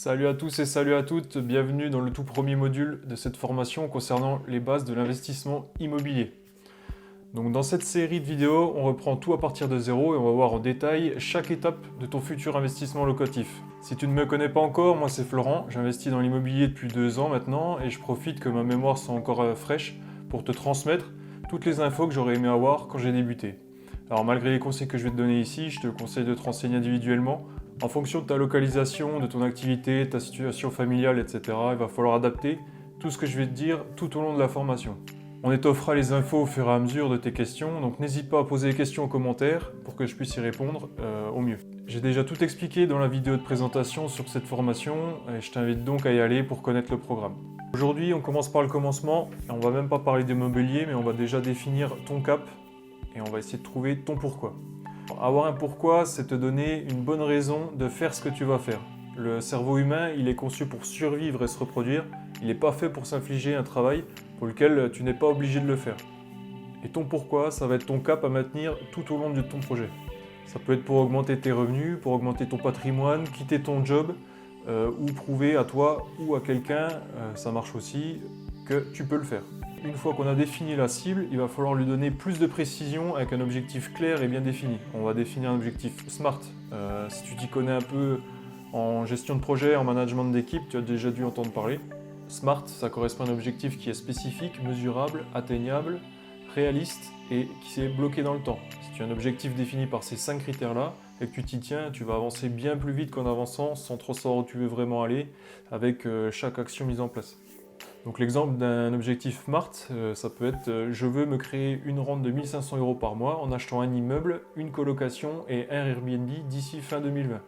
Salut à tous et salut à toutes, bienvenue dans le tout premier module de cette formation concernant les bases de l'investissement immobilier. Donc dans cette série de vidéos, on reprend tout à partir de zéro et on va voir en détail chaque étape de ton futur investissement locatif. Si tu ne me connais pas encore, moi c'est Florent, j'investis dans l'immobilier depuis 2 ans maintenant et je profite que ma mémoire soit encore fraîche pour te transmettre toutes les infos que j'aurais aimé avoir quand j'ai débuté. Alors malgré les conseils que je vais te donner ici, je te conseille de te renseigner individuellement. En fonction de ta localisation, de ton activité, ta situation familiale, etc., il va falloir adapter tout ce que je vais te dire tout au long de la formation. On étoffera les infos au fur et à mesure de tes questions, donc n'hésite pas à poser des questions en commentaire pour que je puisse y répondre au mieux. J'ai déjà tout expliqué dans la vidéo de présentation sur cette formation et je t'invite donc à y aller pour connaître le programme. Aujourd'hui, on commence par le commencement et on va même pas parler d'immobilier, mais on va déjà définir ton cap et on va essayer de trouver ton pourquoi. Avoir un pourquoi, c'est te donner une bonne raison de faire ce que tu vas faire. Le cerveau humain, il est conçu pour survivre et se reproduire. Il n'est pas fait pour s'infliger un travail pour lequel tu n'es pas obligé de le faire. Et ton pourquoi, ça va être ton cap à maintenir tout au long de ton projet. Ça peut être pour augmenter tes revenus, pour augmenter ton patrimoine, quitter ton job, ou prouver à toi ou à quelqu'un, ça marche aussi, que tu peux le faire. Une fois qu'on a défini la cible, il va falloir lui donner plus de précision avec un objectif clair et bien défini. On va définir un objectif SMART. Si tu t'y connais un peu en gestion de projet, en management d'équipe, tu as déjà dû entendre parler. SMART, ça correspond à un objectif qui est spécifique, mesurable, atteignable, réaliste et qui est bloqué dans le temps. Si tu as un objectif défini par ces 5 critères-là et que tu t'y tiens, tu vas avancer bien plus vite qu'en avançant sans trop savoir où tu veux vraiment aller avec chaque action mise en place. Donc l'exemple d'un objectif SMART, ça peut être je veux me créer une rente de 1 500 € par mois en achetant un immeuble, une colocation et un Airbnb d'ici fin 2020.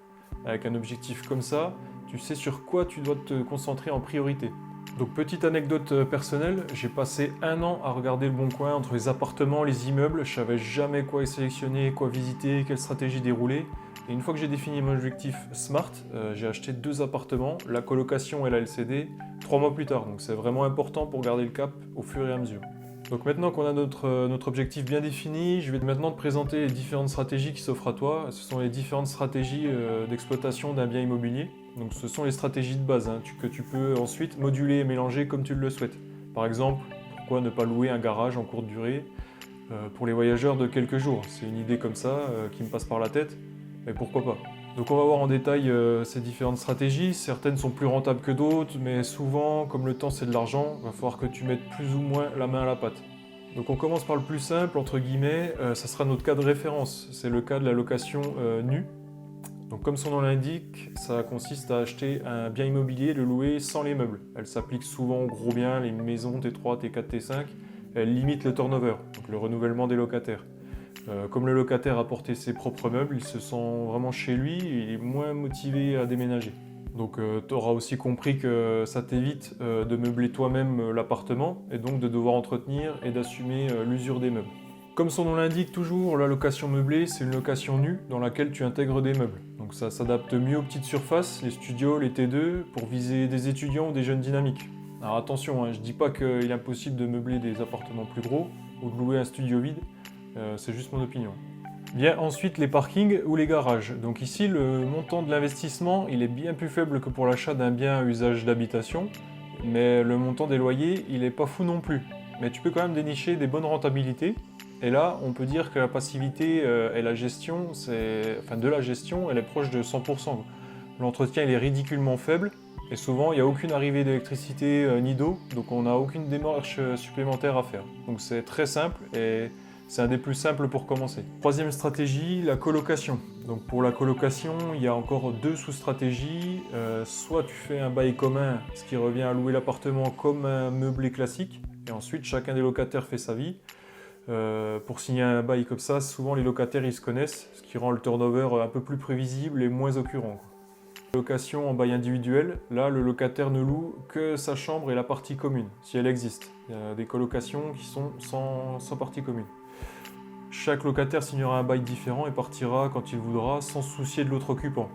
Avec un objectif comme ça, tu sais sur quoi tu dois te concentrer en priorité. Donc petite anecdote personnelle, j'ai passé 1 an à regarder le bon coin entre les appartements, les immeubles, je savais jamais quoi y sélectionner, quoi visiter, quelle stratégie dérouler. Et une fois que j'ai défini mon objectif SMART, j'ai acheté 2 appartements, la colocation et la LCD, 3 mois plus tard. Donc c'est vraiment important pour garder le cap au fur et à mesure. Donc maintenant qu'on a notre objectif bien défini, je vais maintenant te présenter les différentes stratégies qui s'offrent à toi. Ce sont les différentes stratégies d'exploitation d'un bien immobilier. Donc ce sont les stratégies de base que tu peux ensuite moduler et mélanger comme tu le souhaites. Par exemple, pourquoi ne pas louer un garage en courte durée pour les voyageurs de quelques jours? C'est une idée comme ça qui me passe par la tête. Mais pourquoi pas? Donc on va voir en détail ces différentes stratégies. Certaines sont plus rentables que d'autres, mais souvent, comme le temps c'est de l'argent, il va falloir que tu mettes plus ou moins la main à la pâte. Donc on commence par le plus simple, entre guillemets, ça sera notre cas de référence. C'est le cas de la location nue. Donc comme son nom l'indique, ça consiste à acheter un bien immobilier et le louer sans les meubles. Elle s'applique souvent aux gros biens, les maisons T3, T4, T5. Elle limite le turnover, donc le renouvellement des locataires. Comme le locataire a porté ses propres meubles, il se sent vraiment chez lui et il est moins motivé à déménager. Donc tu auras aussi compris que ça t'évite de meubler toi-même l'appartement et donc de devoir entretenir et d'assumer l'usure des meubles. Comme son nom l'indique toujours, la location meublée, c'est une location nue dans laquelle tu intègres des meubles. Donc ça s'adapte mieux aux petites surfaces, les studios, les T2, pour viser des étudiants ou des jeunes dynamiques. Alors attention, je ne dis pas qu'il est impossible de meubler des appartements plus gros ou de louer un studio vide. C'est juste mon opinion. Bien ensuite les parkings ou les garages. Donc ici le montant de l'investissement il est bien plus faible que pour l'achat d'un bien à usage d'habitation, mais le montant des loyers il est pas fou non plus. Mais tu peux quand même dénicher des bonnes rentabilités. Et là on peut dire que la passivité et la gestion, de la gestion elle est proche de 100%. L'entretien il est ridiculement faible et souvent il n'y a aucune arrivée d'électricité ni d'eau, donc on n'a aucune démarche supplémentaire à faire. Donc c'est très simple et c'est un des plus simples pour commencer. Troisième stratégie, la colocation. Donc pour la colocation, il y a encore 2 sous-stratégies. Soit tu fais un bail commun, ce qui revient à louer l'appartement comme un meublé classique, et ensuite chacun des locataires fait sa vie. Pour signer un bail comme ça, souvent les locataires ils se connaissent, ce qui rend le turnover un peu plus prévisible et moins occurrent. Location en bail individuel, là le locataire ne loue que sa chambre et la partie commune, si elle existe. Il y a des colocations qui sont sans partie commune. Chaque locataire signera un bail différent et partira quand il voudra, sans se soucier de l'autre occupant.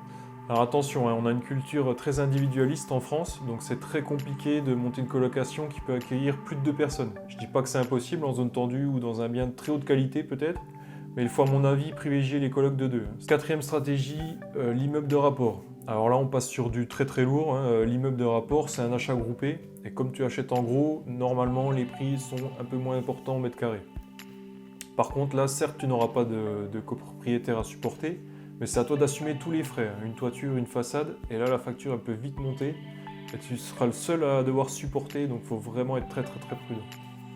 Alors attention, on a une culture très individualiste en France, donc c'est très compliqué de monter une colocation qui peut accueillir plus de 2 personnes. Je dis pas que c'est impossible en zone tendue ou dans un bien de très haute qualité peut-être, mais il faut à mon avis privilégier les colocs de 2. Quatrième stratégie, l'immeuble de rapport. Alors là, on passe sur du très très lourd, hein. L'immeuble de rapport, c'est un achat groupé. Et comme tu achètes en gros, normalement, les prix sont un peu moins importants au mètre carré. Par contre, là, certes, tu n'auras pas de copropriétaire à supporter, mais c'est à toi d'assumer tous les frais, hein. Une toiture, une façade, et là, la facture, elle peut vite monter. Et tu seras le seul à devoir supporter, donc il faut vraiment être très très très prudent.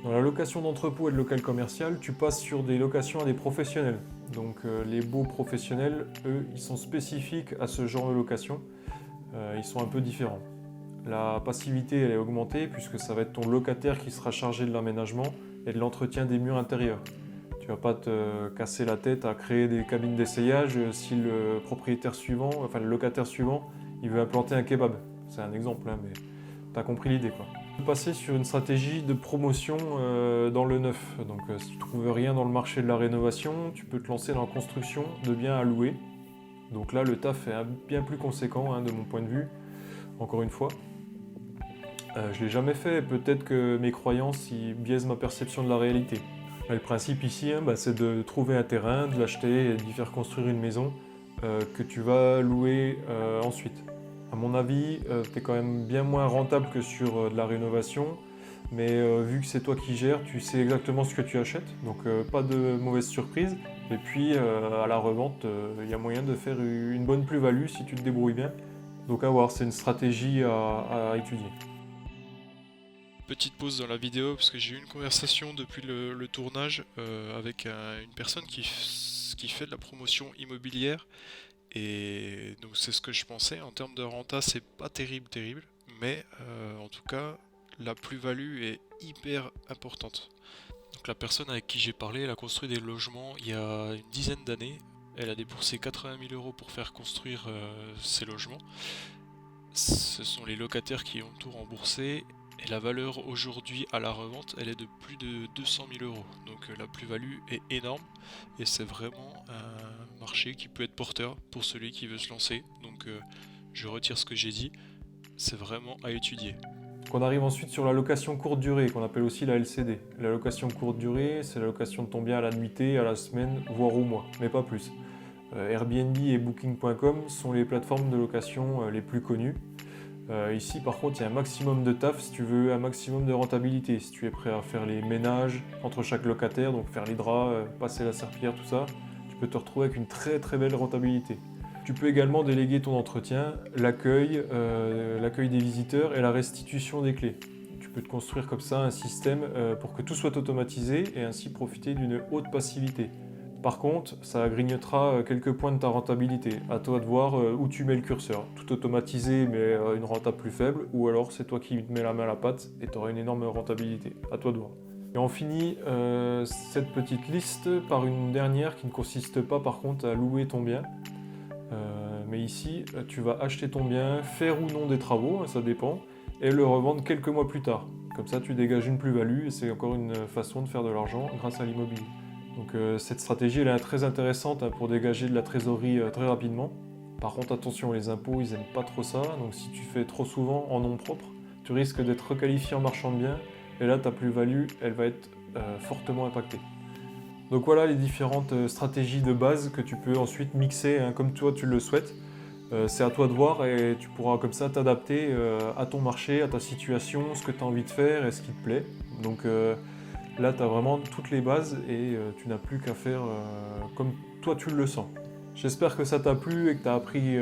Dans la location d'entrepôt et de local commercial, tu passes sur des locations à des professionnels. Donc les beaux professionnels, eux, ils sont spécifiques à ce genre de location. Ils sont un peu différents. La passivité, elle est augmentée puisque ça va être ton locataire qui sera chargé de l'aménagement et de l'entretien des murs intérieurs. Tu vas pas te casser la tête à créer des cabines d'essayage si le propriétaire suivant, enfin le locataire suivant, il veut implanter un kebab. C'est un exemple, hein, mais tu as compris l'idée, quoi. Passer sur une stratégie de promotion dans le neuf. Donc si tu ne trouves rien dans le marché de la rénovation, tu peux te lancer dans la construction de biens à louer. Donc là, le taf est bien plus conséquent, hein, de mon point de vue, encore une fois. Je ne l'ai jamais fait, peut-être que mes croyances biaisent ma perception de la réalité. Le principe ici, hein, c'est de trouver un terrain, de l'acheter et d'y faire construire une maison que tu vas louer ensuite. À mon avis, tu es quand même bien moins rentable que sur de la rénovation, mais vu que c'est toi qui gères, tu sais exactement ce que tu achètes, donc pas de mauvaise surprise. Et puis à la revente, il y a moyen de faire une bonne plus-value si tu te débrouilles bien. Donc à voir, c'est une stratégie à étudier. Petite pause dans la vidéo parce que j'ai eu une conversation depuis le tournage avec une personne qui fait de la promotion immobilière. Et donc c'est ce que je pensais. En termes de renta, c'est pas terrible, mais en tout cas, la plus-value est hyper importante. Donc la personne avec qui j'ai parlé, elle a construit des logements il y a une dizaine d'années. Elle a dépensé 80 000 euros pour faire construire ces logements. Ce sont les locataires qui ont tout remboursé. Et la valeur aujourd'hui à la revente, elle est de plus de 200 000 euros. Donc la plus-value est énorme et c'est vraiment un marché qui peut être porteur pour celui qui veut se lancer. Donc je retire ce que j'ai dit, c'est vraiment à étudier. On arrive ensuite sur la location courte durée, qu'on appelle aussi la LCD. La location courte durée, c'est la location de ton bien à la nuitée, à la semaine, voire au mois, mais pas plus. Airbnb et Booking.com sont les plateformes de location les plus connues. Ici, par contre, il y a un maximum de taf si tu veux un maximum de rentabilité. Si tu es prêt à faire les ménages entre chaque locataire, donc faire les draps, passer la serpillière, tout ça, tu peux te retrouver avec une très très belle rentabilité. Tu peux également déléguer ton entretien, l'accueil des visiteurs et la restitution des clés. Tu peux te construire comme ça un système pour que tout soit automatisé et ainsi profiter d'une haute passivité. Par contre, ça grignotera quelques points de ta rentabilité. À toi de voir où tu mets le curseur. Tout automatisé mais une renta plus faible, ou alors c'est toi qui te mets la main à la pâte et tu auras une énorme rentabilité. À toi de voir. Et on finit cette petite liste par une dernière qui ne consiste pas par contre à louer ton bien. Mais ici, tu vas acheter ton bien, faire ou non des travaux, ça dépend, et le revendre quelques mois plus tard. Comme ça, tu dégages une plus-value et c'est encore une façon de faire de l'argent grâce à l'immobilier. Donc cette stratégie elle est très intéressante pour dégager de la trésorerie très rapidement. Par contre attention, les impôts ils n'aiment pas trop ça, donc si tu fais trop souvent en nom propre, tu risques d'être requalifié en marchand de biens et là ta plus-value elle va être fortement impactée. Donc voilà les différentes stratégies de base que tu peux ensuite mixer comme toi tu le souhaites. C'est à toi de voir et tu pourras comme ça t'adapter à ton marché, à ta situation, ce que tu as envie de faire et ce qui te plaît. Donc là, tu as vraiment toutes les bases et tu n'as plus qu'à faire comme toi tu le sens. J'espère que ça t'a plu et que tu as appris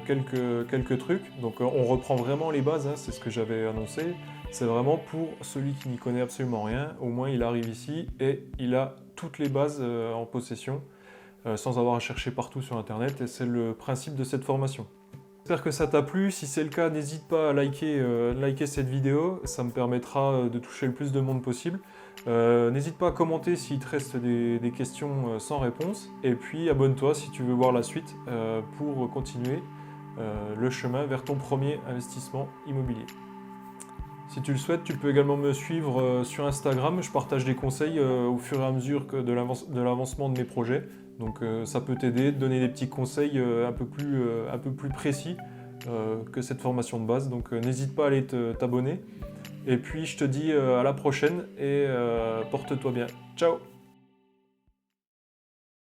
quelques trucs. Donc on reprend vraiment les bases, hein, c'est ce que j'avais annoncé. C'est vraiment pour celui qui n'y connaît absolument rien. Au moins il arrive ici et il a toutes les bases en possession sans avoir à chercher partout sur internet et c'est le principe de cette formation. J'espère que ça t'a plu, si c'est le cas n'hésite pas à liker cette vidéo, ça me permettra de toucher le plus de monde possible. N'hésite pas à commenter s'il te reste des questions sans réponse et puis abonne-toi si tu veux voir la suite pour continuer le chemin vers ton premier investissement immobilier. Si tu le souhaites, tu peux également me suivre sur Instagram, je partage des conseils au fur et à mesure de l'avancement de mes projets. Donc ça peut t'aider, te donner des petits conseils un peu plus précis que cette formation de base. Donc n'hésite pas à aller t'abonner. Et puis je te dis à la prochaine et porte-toi bien. Ciao!